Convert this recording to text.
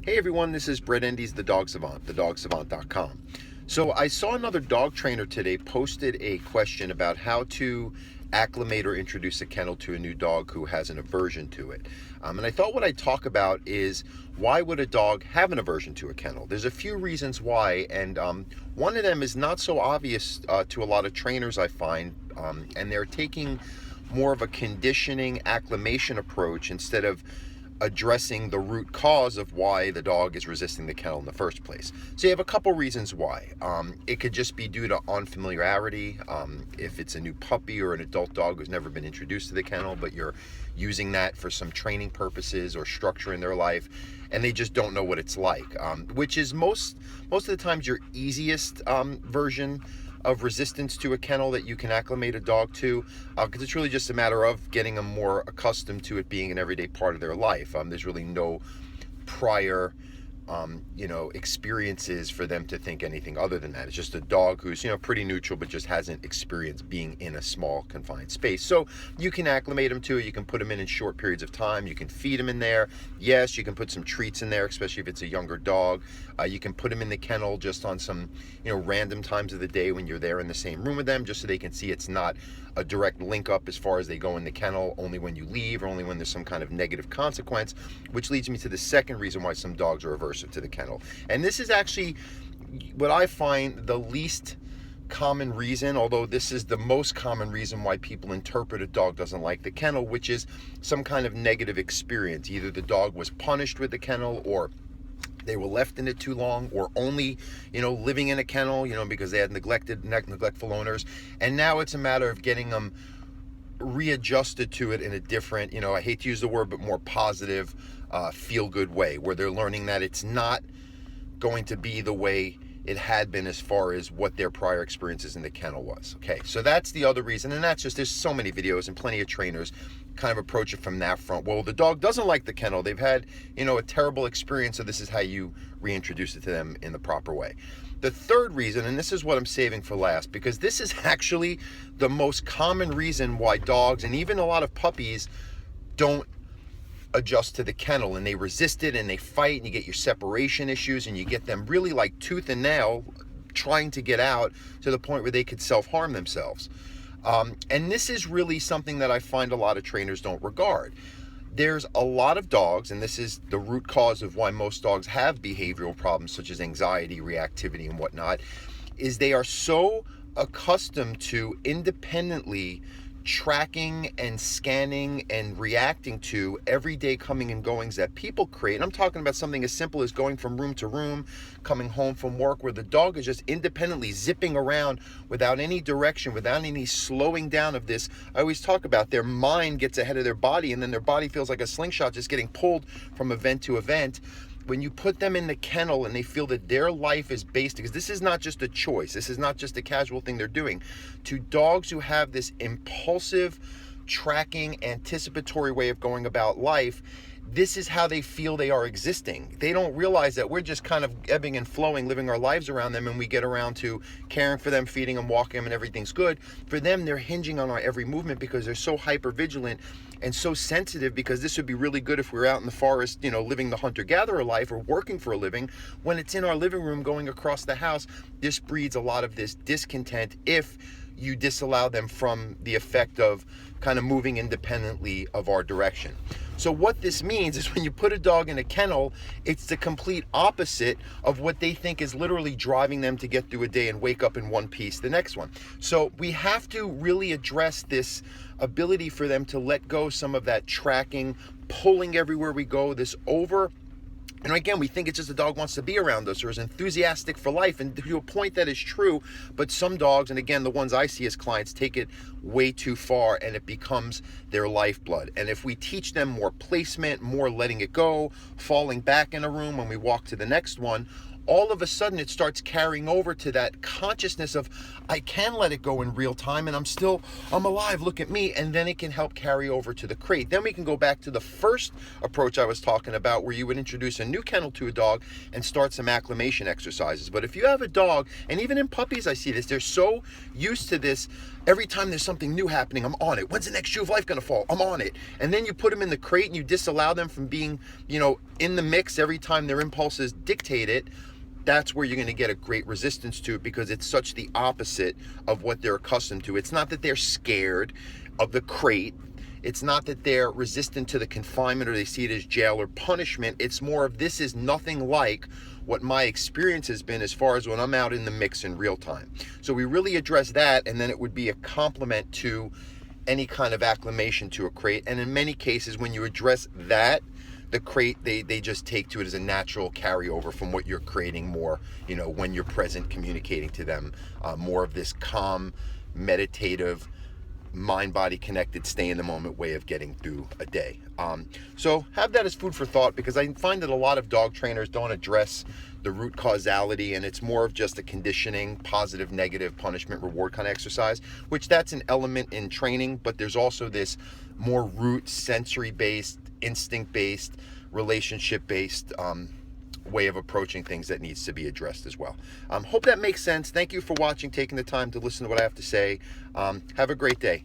Hey everyone, this is Brett Endy's The Dog Savant, thedogsavant.com. So I saw another dog trainer today posted a question about how to acclimate or introduce a kennel to a new dog who has an aversion to it. And I thought what I'd talk about is why would a dog have an aversion to a kennel? There's a few reasons why, and one of them is not so obvious to a lot of trainers I find, and they're taking more of a conditioning acclimation approach instead of addressing the root cause of why the dog is resisting the kennel in the first place. So you have a couple reasons why. It could just be due to unfamiliarity. If it's a new puppy or an adult dog who's never been introduced to the kennel, but you're using that for some training purposes or structure in their life, and they just don't know what it's like, which is most of the times your easiest version of resistance to a kennel that you can acclimate a dog to, because it's really just a matter of getting them more accustomed to it being an everyday part of their life. There's really no prior experiences for them to think anything other than that. It's just a dog who's, pretty neutral, but just hasn't experienced being in a small confined space. So you can acclimate them to it. You can put them in short periods of time. You can feed them in there. Yes, you can put some treats in there, especially if it's a younger dog. You can put them in the kennel just on some, random times of the day when you're there in the same room with them, just so they can see it's not a direct link up as far as they go in the kennel only when you leave or only when there's some kind of negative consequence, which leads me to the second reason why some dogs are aversive to the kennel. And this is actually what I find the least common reason, although this is the most common reason why people interpret a dog doesn't like the kennel, which is some kind of negative experience. Either the dog was punished with the kennel, or they were left in it too long, or only, living in a kennel, because they had neglectful owners. And now it's a matter of getting them readjusted to it in a different, I hate to use the word, but more positive, feel-good way, where they're learning that it's not going to be the way it had been as far as what their prior experiences in the kennel was. Okay, so that's the other reason, and that's just, there's so many videos and plenty of trainers kind of approach it from that front. Well, the dog doesn't like the kennel. They've had, a terrible experience, so this is how you reintroduce it to them in the proper way. The third reason, and this is what I'm saving for last, because this is actually the most common reason why dogs, and even a lot of puppies, don't adjust to the kennel, and they resist it and they fight, and you get your separation issues, and you get them really like tooth and nail trying to get out to the point where they could self-harm themselves. And this is really something that I find a lot of trainers don't regard. There's a lot of dogs, and this is the root cause of why most dogs have behavioral problems such as anxiety, reactivity, and whatnot, is they are so accustomed to independently tracking and scanning and reacting to everyday coming and goings that people create. And I'm talking about something as simple as going from room to room, coming home from work, where the dog is just independently zipping around without any direction, without any slowing down of this. I always talk about their mind gets ahead of their body, and then their body feels like a slingshot just getting pulled from event to event. When you put them in the kennel and they feel that their life is based, because this is not just a choice, this is not just a casual thing they're doing, to dogs who have this impulsive, tracking, anticipatory way of going about life, this is how they feel they are existing. They don't realize that we're just kind of ebbing and flowing, living our lives around them, and we get around to caring for them, feeding them, walking them, and everything's good. For them, they're hinging on our every movement because they're so hyper vigilant and so sensitive, because this would be really good if we were out in the forest, living the hunter-gatherer life or working for a living. When it's in our living room going across the house, this breeds a lot of this discontent if you disallow them from the effect of kind of moving independently of our direction. So what this means is when you put a dog in a kennel, it's the complete opposite of what they think is literally driving them to get through a day and wake up in one piece the next one. So we have to really address this ability for them to let go some of that tracking, pulling everywhere we go, this over. And again, we think it's just a dog wants to be around us or is enthusiastic for life. And to a point that is true, but some dogs, and again, the ones I see as clients, take it way too far and it becomes their lifeblood. And if we teach them more placement, more letting it go, falling back in a room when we walk to the next one, all of a sudden it starts carrying over to that consciousness of, I can let it go in real time and I'm alive, look at me. And then it can help carry over to the crate. Then we can go back to the first approach I was talking about, where you would introduce a new kennel to a dog and start some acclimation exercises. But if you have a dog, and even in puppies I see this, they're so used to this Every time there's something new happening, I'm on it. When's the next shoe of life going to fall? I'm on it. And then you put them in the crate and you disallow them from being, in the mix every time their impulses dictate it. That's where you're going to get a great resistance to it, because it's such the opposite of what they're accustomed to. It's not that they're scared of the crate. It's not that they're resistant to the confinement or they see it as jail or punishment. It's more of, this is nothing like what my experience has been as far as when I'm out in the mix in real time. So we really address that, and then it would be a complement to any kind of acclimation to a crate. And in many cases, when you address that, the crate, they just take to it as a natural carryover from what you're creating more, when you're present, communicating to them, more of this calm, meditative, mind-body connected, stay in the moment way of getting through a day. So have that as food for thought, because I find that a lot of dog trainers don't address the root causality, and it's more of just a conditioning, positive, negative, punishment, reward kind of exercise, which that's an element in training, but there's also this more root, sensory-based, instinct-based, relationship-based way of approaching things that needs to be addressed as well. Hope that makes sense. Thank you for watching, taking the time to listen to what I have to say. Have a great day.